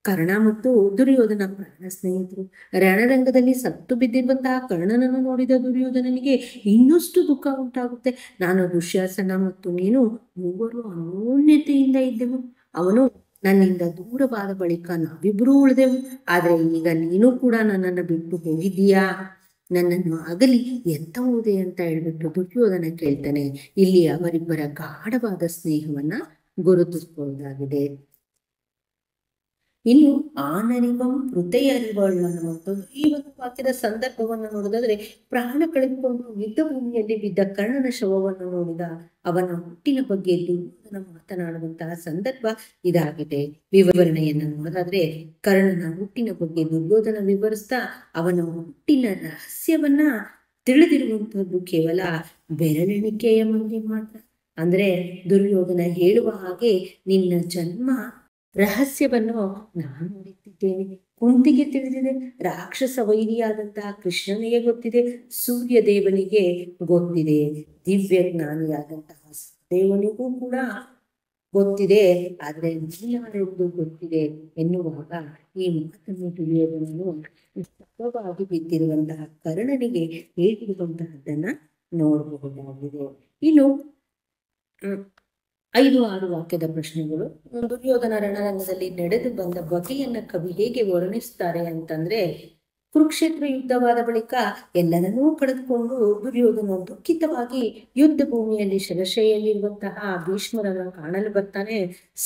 ಕರ್ಣ ಮತ್ತು ದುರ್ಯೋಧನ ಪ್ರಾಣ ಸ್ನೇಹಿತರು. ರಣರಂಗದಲ್ಲಿ ಸತ್ತು ಬಿದ್ದಿರುವಂತಹ ಕರ್ಣನನ್ನು ನೋಡಿದ ದುರ್ಯೋಧನನಿಗೆ ಇನ್ನಷ್ಟು ದುಃಖ ಉಂಟಾಗುತ್ತೆ. ನಾನು ದುಶ್ಯಾಸನ ಮತ್ತು ನೀನು ಮೂವರು ಅನ್ಯೋನ್ಯತೆಯಿಂದ ಇದ್ದೆವು. ಅವನು ನನ್ನಿಂದ ದೂರವಾದ ಬಳಿಕ ನಾವಿಬ್ಬರೂ ಉಳಿದೆವು. ಆದರೆ ಈಗ ನೀನು ಕೂಡ ನನ್ನನ್ನು ಬಿಟ್ಟು ಹೋಗಿದ್ದೀಯಾ, ನನ್ನನ್ನು ಅಗಲಿ ಎತ್ತ ಹೋದೆ ಅಂತ ಹೇಳ್ಬಿಟ್ಟು ದುರ್ಯೋಧನ ಕೇಳ್ತಾನೆ. ಇಲ್ಲಿ ಅವರಿಬ್ಬರ ಗಾಢವಾದ ಸ್ನೇಹವನ್ನ ಗುರುತಿಸಬಹುದಾಗಿದೆ. ಇನ್ನು ಆನರಿವಂ ಹೃದಯ ಅರಿವಳು ಅನ್ನುವಂಥದ್ದು ಈ ಒಂದು ವಾಕ್ಯದ ಸಂದರ್ಭವನ್ನು ನೋಡಿದ್ರೆ, ಪ್ರಾಣ ಕಳೆದುಕೊಂಡು ಯುದ್ಧ ಭೂಮಿಯಲ್ಲಿ ಬಿದ್ದ ಕರ್ಣನ ಶವವನ್ನು ನೋಡಿದ ಅವನ ಹುಟ್ಟಿನ ಬಗ್ಗೆ ದುರ್ಯೋಧನ ಮಾತನಾಡುವಂತಹ ಸಂದರ್ಭ ಇದಾಗಿದೆ. ವಿವರಣೆಯನ್ನು ನೋಡೋದಾದ್ರೆ, ಕರ್ಣನ ಹುಟ್ಟಿನ ಬಗ್ಗೆ ದುರ್ಯೋಧನ ವಿವರಿಸ್ತಾ ಅವನ ಹುಟ್ಟಿನ ರಹಸ್ಯವನ್ನ ತಿಳಿದಿರುವಂತಹದ್ದು ಕೇವಲ ಬೆರಳೆಣಿಕೆಯ ಮಂದಿ ಮಾತ್ರ. ಅಂದ್ರೆ ದುರ್ಯೋಧನ ಹೇಳುವ ಹಾಗೆ ನಿನ್ನ ಜನ್ಮ ರಹಸ್ಯವನ್ನು ನಾನು ನೋಡುತ್ತಿದ್ದೇನೆ, ಕುಂತಿಗೆ ತಿಳಿದಿದೆ, ರಾಕ್ಷಸ ವೈರಿಯಾದಂತಹ ಕೃಷ್ಣನಿಗೆ ಗೊತ್ತಿದೆ, ಸೂರ್ಯ ದೇವನಿಗೆ ಗೊತ್ತಿದೆ, ದಿವ್ಯ ಜ್ಞಾನಿಯಾದಂತಹ ದೇವನಿಗೂ ಕೂಡ ಗೊತ್ತಿದೆ, ಆದ್ರೆ ನೀನಾರೆಂದು ಗೊತ್ತಿದೆ ಎನ್ನುವಾಗ ಈ ಮಾತನ್ನು ತಿಳಿಯೋದನ್ನು ಸತ್ವವಾಗಿ ಬಿದ್ದಿರುವಂತಹ ಕರ್ಣನಿಗೆ ಹೇಳಿರುವಂತಹದ್ದನ್ನ ನೋಡಬಹುದಾಗಿದೆ. ಇನ್ನು 5-6 ವಾಕ್ಯದ ಪ್ರಶ್ನೆಗಳು. ದುರ್ಯೋಧನ ರಣರಂಗದಲ್ಲಿ ನಡೆದು ಬಂದ ಬಗೆಯನ್ನ ಕವಿ ಹೇಗೆ ವರ್ಣಿಸ್ತಾರೆ ಅಂತಂದ್ರೆ, ಕುರುಕ್ಷೇತ್ರ ಯುದ್ಧವಾದ ಬಳಿಕ ಎಲ್ಲರನ್ನೂ ಕಳೆದುಕೊಂಡು ದುರ್ಯೋಧನ ದುಃಖಿತವಾಗಿ ಯುದ್ಧ ಭೂಮಿಯಲ್ಲಿ ಶರಶೈಯಲ್ಲಿರುವಂತಹ ಭೀಷ್ಮರನ್ನು ಕಾಣಲು ಬರ್ತಾನೆ.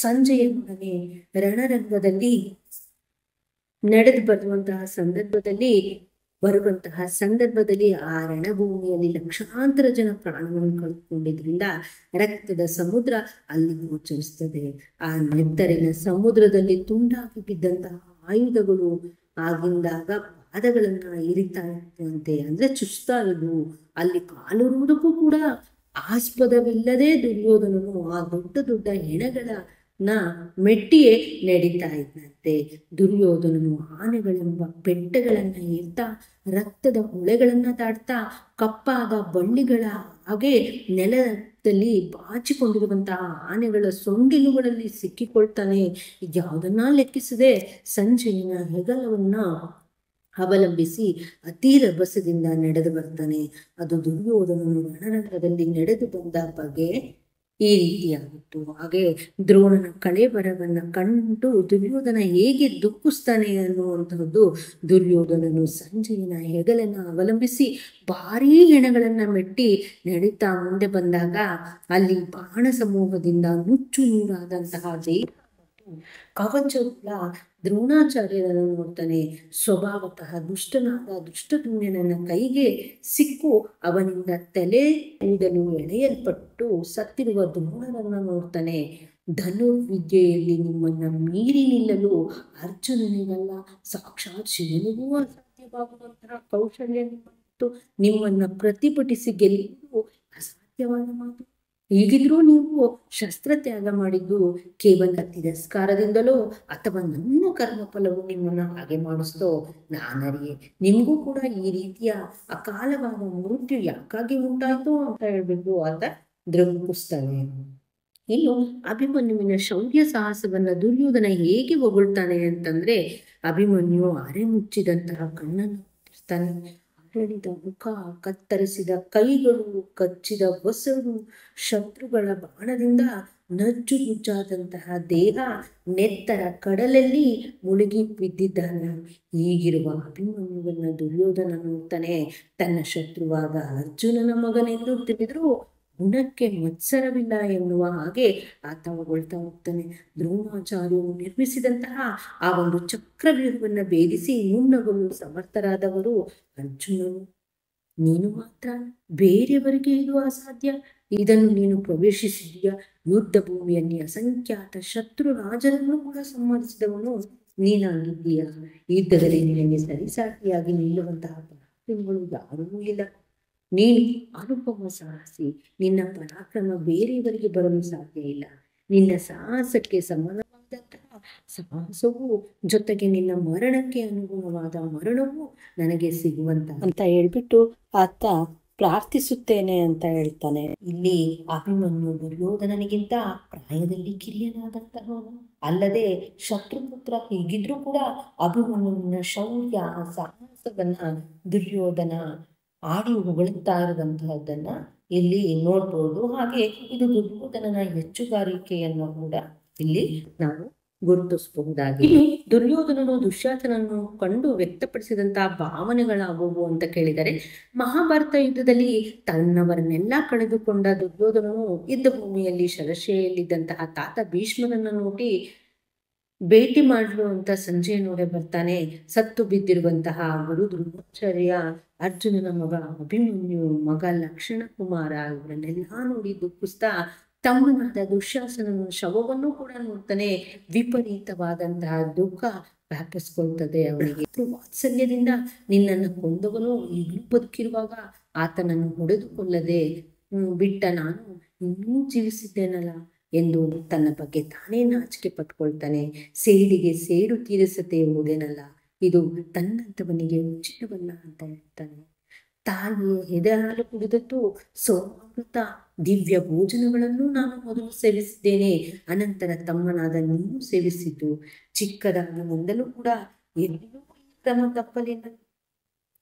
ಸಂಜಯನೊಡನೆ ರಣರಂಗದಲ್ಲಿ ನಡೆದು ಬರುವಂತಹ ಸಂದರ್ಭದಲ್ಲಿ ಆ ರಣಭೂಮಿಯಲ್ಲಿ ಲಕ್ಷಾಂತರ ಜನ ಪ್ರಾಣವನ್ನು ಕಳೆದುಕೊಂಡಿದ್ರಿಂದ ರಕ್ತದ ಸಮುದ್ರ ಅಲ್ಲಿ ಗೋಚರಿಸ್ತದೆ. ಆ ನೆತ್ತರಿನ ಸಮುದ್ರದಲ್ಲಿ ತುಂಡಾಗಿ ಬಿದ್ದಂತಹ ಆಯುಧಗಳು ಆಗಿಂದಾಗ ಪಾದಗಳನ್ನ ಇರಿತಾ ಇರುವಂತೆ, ಅಂದ್ರೆ ಚುಚ್ತಾ ಇದ್ವು. ಅಲ್ಲಿ ಕಾಲುರುವುದಕ್ಕೂ ಕೂಡ ಆಸ್ಪದವಿಲ್ಲದೆ ದುರ್ಯೋಧನನು ಆ ದೊಡ್ಡ ದೊಡ್ಡ ಹೆಣಗಳ ಮೆಟ್ಟಿಯೇ ನಡೀತಾ ಇದ್ದಂತೆ. ದುರ್ಯೋಧನನು ಆನೆಗಳೆಂಬ ಬೆಟ್ಟಗಳನ್ನ ಏರ್ತಾ ರಕ್ತದ ಹೊಳೆಗಳನ್ನ ದಾಟ್ತಾ ಕಪ್ಪಾದ ಬಳ್ಳಿಗಳ ಹಾಗೆ ನೆಲದಲ್ಲಿ ಬಾಚಿಕೊಂಡಿರುವಂತಹ ಆನೆಗಳ ಸೊಂಡಿಲುಗಳಲ್ಲಿ ಸಿಕ್ಕಿಕೊಳ್ತಾನೆ. ಯಾವುದನ್ನ ಲೆಕ್ಕಿಸದೆ ಸಂಜಯನ ಹೆಗಲವನ್ನ ಅವಲಂಬಿಸಿ ಅತೀ ರಭಸದಿಂದ ನಡೆದು ಬರ್ತಾನೆ. ಅದು ದುರ್ಯೋಧನನು ರಣರಂಗದಲ್ಲಿ ನಡೆದು ಬಂದ ಬಗೆ ಈ ರೀತಿಯಾಗಿತ್ತು. ಹಾಗೆ ದ್ರೋಣನ ಕಳೇಬರವನ್ನ ಕಂಡು ದುರ್ಯೋಧನ ಹೇಗೆ ದುಃಖಿಸ್ತಾನೆ ಅನ್ನುವಂಥದ್ದು, ದುರ್ಯೋಧನನು ಸಂಜಯನ ಹೆಗಲನ್ನ ಅವಲಂಬಿಸಿ ಭಾರೀ ಹೆಣಗಳನ್ನ ಮೆಟ್ಟಿ ನಡೀತಾ ಮುಂದೆ ಬಂದಾಗ ಅಲ್ಲಿ ಬಾಣ ಸಮೂಹದಿಂದ ನುಚ್ಚು ನೂರಾದಂತಹ ದೇಹ ಕವಚವುಳ್ಳ ದ್ರೋಣಾಚಾರ್ಯರನ್ನು ನೋಡ್ತಾನೆ. ಸ್ವಭಾವತಃ ದುಷ್ಟನಾದ ದುಷ್ಟದುಮ್ಯನನ್ನ ಕೈಗೆ ಸಿಕ್ಕು ಅವನಿಂದ ತಲೆ ಕೂದಲು ಎಳೆಯಲ್ಪಟ್ಟು ಸತ್ತಿರುವ ದ್ರೋಣರನ್ನ ನೋಡ್ತಾನೆ. ಧನುರ್ವಿದ್ಯೆಯಲ್ಲಿ ನಿಮ್ಮನ್ನ ಮೀರಿ ನಿಲ್ಲಲು ಅರ್ಜುನನಿಗಲ್ಲ, ಸಾಕ್ಷಾತ್ ಶಿವನಿಗೂ ಅಸಾಧ್ಯವಾಗುವಂತಹ ಕೌಶಲ್ಯ ನಿಮ್ಮತ್ತು. ನಿಮ್ಮನ್ನ ಪ್ರತಿಭಟಿಸಿ ಗೆಲ್ಲುವುದು ಅಸಾಧ್ಯವಾದ ಮಾತು. ಹೀಗಿದ್ರೂ ನೀವು ಶಸ್ತ್ರತ್ಯಾಗ ಮಾಡಿದ್ದು ಕೇವಲ ತಿರಸ್ಕಾರದಿಂದಲೋ ಅಥವಾ ನನ್ನ ಕರ್ಮಫಲವು ನಿಮ್ಮನ್ನ ಹಾಗೆ ಮಾಡಿಸ್ತೋ ನಾನರಿಯೆ. ನಿಮಗೂ ಕೂಡ ಈ ರೀತಿಯ ಅಕಾಲವಾದ ಮೃತ್ಯು ಯಾಕಾಗಿ ಉಂಟಾಯ್ತು ಅಂತ ಹೇಳ್ಬಿಟ್ಟು ಆತ ದ್ರಂಕಿಸ್ತಾನೆ. ಇನ್ನು ಅಭಿಮನ್ಯುವಿನ ಶೌರ್ಯ ಸಾಹಸವನ್ನ ದುರ್ಯೋಧನ ಹೇಗೆ ಹೊಗಳ್ತಾನೆ ಅಂತಂದ್ರೆ, ಅಭಿಮನ್ಯು ಅರೆ ಮುಚ್ಚಿದಂತಹ ಕಣ್ಣನ್ನು ಇರ್ತಾನೆ. ಅರಳಿದ ಮುಖ, ಕತ್ತರಿಸಿದ ಕೈಗಳು, ಕಚ್ಚಿದ ಬಸರು, ಶತ್ರುಗಳ ಬಾಣದಿಂದ ನಜ್ಜು ನುಜ್ಜಾದಂತಹ ದೇಹ, ನೆತ್ತರ ಕಡಲಲ್ಲಿ ಮುಳುಗಿ ಬಿದ್ದಿದ್ದಾನೆ. ಹೀಗಿರುವ ಅಭಿಮನ್ಯುವನ್ನ ದುರ್ಯೋಧನ ನೋಡ್ತಾನೆ. ತನ್ನ ಶತ್ರುವಾದ ಅರ್ಜುನನ ಮಗನೆಂದು ತಿಳಿದ್ರು ಗುಣಕ್ಕೆ ಮತ್ಸರವಿಲ್ಲ ಎನ್ನುವ ಹಾಗೆ ಆತ ಹೊಗಳ್ತಾ ಹೋಗ್ತಾನೆ. ದ್ರೋಣಾಚಾರ್ಯರು ನಿರ್ಮಿಸಿದಂತಹ ಆ ಒಂದು ಚಕ್ರವ್ಯೂಹವನ್ನು ಭೇದಿಸಿ ಮುನ್ನಗಲು ಸಮರ್ಥರಾದವರು ಅರ್ಜುನನು. ನೀನು ಮಾತ್ರ ಬೇರೆಯವರಿಗೆ ಇದು ಅಸಾಧ್ಯ, ಇದನ್ನು ನೀನು ಪ್ರವೇಶಿಸಿದೀಯ. ಯುದ್ಧ ಭೂಮಿಯಲ್ಲಿ ಅಸಂಖ್ಯಾತ ಶತ್ರು ರಾಜರನ್ನು ಕೂಡ ಸಂಹರಿಸಿದವನು ನೀನಾಗಿದ್ದೀಯ. ಯುದ್ಧದಲ್ಲಿ ನಿನಗೆ ಸರಿಸಾಟಿಯಾಗಿ ನಿಲ್ಲುವಂತಹ ಪರಾಕ್ರಮಗಳು ಯಾರೂ ಇಲ್ಲ. ನೀನು ಅನುಪಮ ಸಾಹಸಿ. ನಿನ್ನ ಪರಾಕ್ರಮ ಬೇರೆಯವರಿಗೆ ಬರಲು ಸಾಧ್ಯ ಇಲ್ಲ. ನಿನ್ನ ಸಾಹಸಕ್ಕೆ ಸಮಾನವಾದಂತಹ ಸಾಹಸವು ಜೊತೆಗೆ ನಿನ್ನ ಮರಣಕ್ಕೆ ಅನುಗುಣವಾದ ಮರಣವು ನನಗೆ ಸಿಗುವಂತ ಅಂತ ಹೇಳ್ಬಿಟ್ಟು ಆತ ಪ್ರಾರ್ಥಿಸುತ್ತೇನೆ ಅಂತ ಹೇಳ್ತಾನೆ. ಇಲ್ಲಿ ಅಭಿಮನ್ಯು ದುರ್ಯೋಧನನಿಗಿಂತ ಪ್ರಾಯದಲ್ಲಿ ಕಿರಿಯನಾದಂತಹವನು ಅಲ್ಲದೆ ಶತ್ರುಪುತ್ರ. ಹೀಗಿದ್ರೂ ಕೂಡ ಅಭಿಮನ್ಯುವಿನ ಶೌರ್ಯ ಸಾಹಸವನ್ನ ದುರ್ಯೋಧನ ಆಡಿ ಹೊಗಳುತ್ತಾ ಇರುವಂತಹದ್ದನ್ನ ಇಲ್ಲಿ ನೋಡ್ಬೋದು. ಹಾಗೆ ಇದು ದುರ್ಯೋಧನನ ಹೆಚ್ಚುಗಾರಿಕೆಯನ್ನು ಕೂಡ ಇಲ್ಲಿ ನಾವು ಗುರುತಿಸಬಹುದಾಗಿದೆ. ದುರ್ಯೋಧನನು ದುಶ್ಯಾಸನನ್ನು ಕಂಡು ವ್ಯಕ್ತಪಡಿಸಿದಂತಹ ಭಾವನೆಗಳಾಗುವು ಅಂತ ಕೇಳಿದರೆ, ಮಹಾಭಾರತ ಯುದ್ಧದಲ್ಲಿ ತನ್ನವರನ್ನೆಲ್ಲ ಕಳೆದುಕೊಂಡ ದುರ್ಯೋಧನನು ಯುದ್ಧ ಭೂಮಿಯಲ್ಲಿ ಶರಶೆಯಲ್ಲಿದ್ದಂತಹ ತಾತ ಭೀಷ್ಮನನ್ನು ನೋಡಿ ಭೇಟಿ ಮಾಡಲು ಅಂತ ಸಂಜೆಯನ್ನೋಡೆ ಬರ್ತಾನೆ. ಸತ್ತು ಬಿದ್ದಿರುವಂತಹ ಗುರು ದ್ರೋಣಾಚಾರ್ಯ, ಅರ್ಜುನನ ಮಗ ಅಭಿಮನ್ಯು, ಮಗ ಲಕ್ಷಣ ಕುಮಾರ ಇವರನ್ನೆಲ್ಲ ನೋಡಿ ದುಃಖಿಸ್ತಾ ತಮ್ಮನಾದ ದುಶ್ಯಾಸನನ ಶವವನ್ನು ಕೂಡ ನೋಡ್ತಾನೆ. ವಿಪರೀತವಾದಂತಹ ದುಃಖ ವ್ಯಾಪಿಸ್ಕೊಳ್ತದೆ ಅವನಿಗೆ. ವಾತ್ಸಲ್ಯದಿಂದ ನಿನ್ನನ್ನು ಕೊಂದವನು ಈಗಲೂ ಬದುಕಿರುವಾಗ ಆತನನ್ನು ಹೊಡೆದುಕೊಳ್ಳದೆ ಬಿಟ್ಟ ನಾನು ಇನ್ನೂ ಜೀವಿಸಿದ್ದೇನಲ್ಲ ಎಂದು ತನ್ನ ಬಗ್ಗೆ ತಾನೇ ನಾಚಿಕೆ ಪಟ್ಕೊಳ್ತಾನೆ. ಸೇಡಿಗೆ ಸೇಡು ತೀರಿಸದೆ ಹೋದೇನಲ್ಲ, ಇದು ತನ್ನಂತವನಿಗೆ ಉಚಿತವಲ್ಲ ಅಂತ ಹೇಳ್ತಾನೆ. ತಾಯಿಯ ಎದೆ ಹಾಲು ಕುಡಿದದ್ದು ಸೋಮಾವೃತ ದಿವ್ಯ ಭೋಜನಗಳನ್ನು ನಾನು ಮೊದಲು ಸೇವಿಸಿದ್ದೇನೆ, ಅನಂತರ ತಮ್ಮನಾದ ನೀನು ಸೇವಿಸಿದ್ದು. ಚಿಕ್ಕದಾಗಿ ಮುಂದಲೂ ಕೂಡ ಎಲ್ಲಿಯೂ ಕ್ರಮ ತಪ್ಪಲಿಲ್ಲ.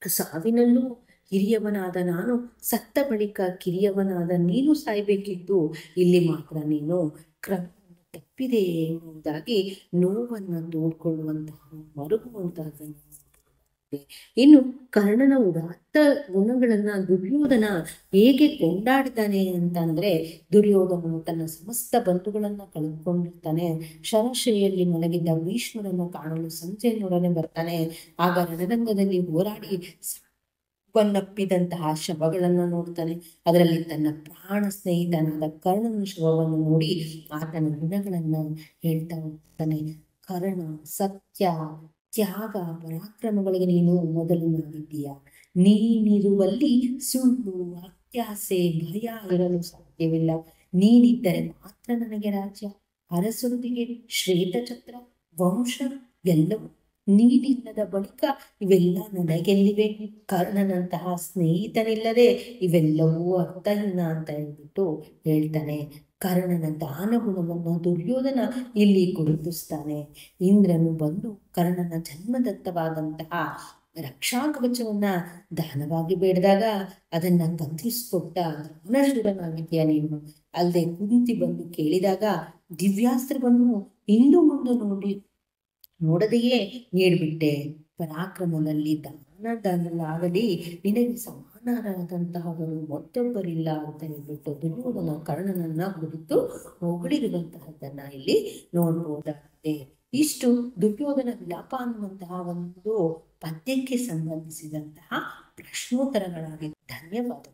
ಸಾವಿನಲ್ಲೂ ಹಿರಿಯವನಾದ ನಾನು ಸತ್ತ ಬಳಿಕ ಕಿರಿಯವನಾದ ನೀನು ಸಾಯ್ಬೇಕಿತ್ತು. ಇಲ್ಲಿ ಮಾತ್ರ ನೀನು ಕ್ರಮವನ್ನು ತಪ್ಪಿದೆ ಎನ್ನುವುದಾಗಿ ನೋವನ್ನು ತೋಡ್ಕೊಳ್ಳುವಂತಹ ಮರುಗುವಂತಹದನ್ನು. ಇನ್ನು ಕರ್ಣನ ಉದಾತ್ತ ಗುಣಗಳನ್ನ ದುರ್ಯೋಧನ ಹೇಗೆ ಕೊಂಡಾಡಿದ್ದಾನೆ ಅಂತಂದ್ರೆ, ದುರ್ಯೋಧನನು ತನ್ನ ಸಮಸ್ತ ಬಂಧುಗಳನ್ನ ಕಳೆದುಕೊಂಡಿರ್ತಾನೆ. ಶರಶೆಯಲ್ಲಿ ಮಲಗಿದ್ದ ಭೀಷ್ಮರನ್ನು ಕಾಣಲು ಸಂಜೆಯನ್ನೊಡನೆ ಬರ್ತಾನೆ. ಆಗ ರಣರಂಗದಲ್ಲಿ ಹೋರಾಡಿ ನಪ್ಪಿದಂತಹ ಶವಗಳನ್ನು ನೋಡ್ತಾನೆ. ಅದರಲ್ಲಿ ತನ್ನ ಪ್ರಾಣ ಸ್ನೇಹಿತನಾದ ಕರ್ಣನ ಶವವನ್ನು ನೋಡಿ ಆತನ ಗುಣಗಳನ್ನ ಹೇಳ್ತಾ ಹೋಗ್ತಾನೆ. ಕರ್ಣ ಸತ್ಯ, ತ್ಯಾಗ, ಪರಾಕ್ರಮಗಳಿಗೆ ನೀನು ಮೊದಲನಾಗಿದ್ದೀಯ. ನೀನಿರುವಲ್ಲಿ ಸುಳ್ಳು, ಅತ್ಯಾಸೆ, ಭಯ ಇರಲು ಸಾಧ್ಯವಿಲ್ಲ. ನೀನಿದ್ದರೆ ಮಾತ್ರ ನನಗೆ ರಾಜ್ಯ, ಅರಸೊಂದಿಗೆ ಶ್ವೇತಛತ್ರ, ವಂಶ ಎಲ್ಲವೂ. ನೀನಿಲ್ಲದ ಬಳಿಕ ಇವೆಲ್ಲ ನನಗೆಲ್ಲಿವೆ? ಕರ್ಣನಂತಹ ಸ್ನೇಹಿತನಿಲ್ಲದೆ ಇವೆಲ್ಲವೂ ಅರ್ಥಹೀನ ಅಂತ ಹೇಳ್ಬಿಟ್ಟು ಹೇಳ್ತಾನೆ. ಕರ್ಣನ ದಾನಗುಣವನ್ನು ದುರ್ಯೋಧನ ಇಲ್ಲಿ ಗುರುತಿಸ್ತಾನೆ. ಇಂದ್ರನು ಬಂದು ಕರ್ಣನ ಜನ್ಮದತ್ತವಾದಂತಹ ರಕ್ಷಾಕವಚವನ್ನ ದಾನವಾಗಿ ಬೇಡಿದಾಗ ಅದನ್ನ ಕತ್ತರಿಸಿಕೊಟ್ಟ ದ್ರೋಣಶೂರನಾಗಿದ್ಯಾ ನೀನು. ಅಲ್ಲದೆ ಕುಂತಿ ಬಂದು ಕೇಳಿದಾಗ ದಿವ್ಯಾಸ್ತ್ರವನ್ನು ಇಂದು ಮುಂದೆ ನೋಡದೆಯೇ ನೀಡ್ಬಿಟ್ಟೆ. ಪರಾಕ್ರಮದಲ್ಲಿ ದಾನದಲ್ಲಾಗಲಿ ನಿನಗೆ ಸಮಾನರಾದಂತಹವರು ಮತ್ತೊಬ್ಬರಿಲ್ಲ ಅಂತ ಹೇಳ್ಬಿಟ್ಟು ದುರ್ಯೋಧನ ಕರ್ಣನನ್ನ ಕುರಿತು ಹೊಗಳಿರುವಂತಹದ್ದನ್ನ ಇಲ್ಲಿ ನೋಡಬಹುದಾಗಿದೆ. ಇಷ್ಟು ದುರ್ಯೋಧನ ವಿಲಾಪ ಅನ್ನುವಂತಹ ಒಂದು ಪದ್ಯಕ್ಕೆ ಸಂಬಂಧಿಸಿದಂತಹ ಪ್ರಶ್ನೋತ್ತರಗಳಾಗಿದೆ. ಧನ್ಯವಾದ.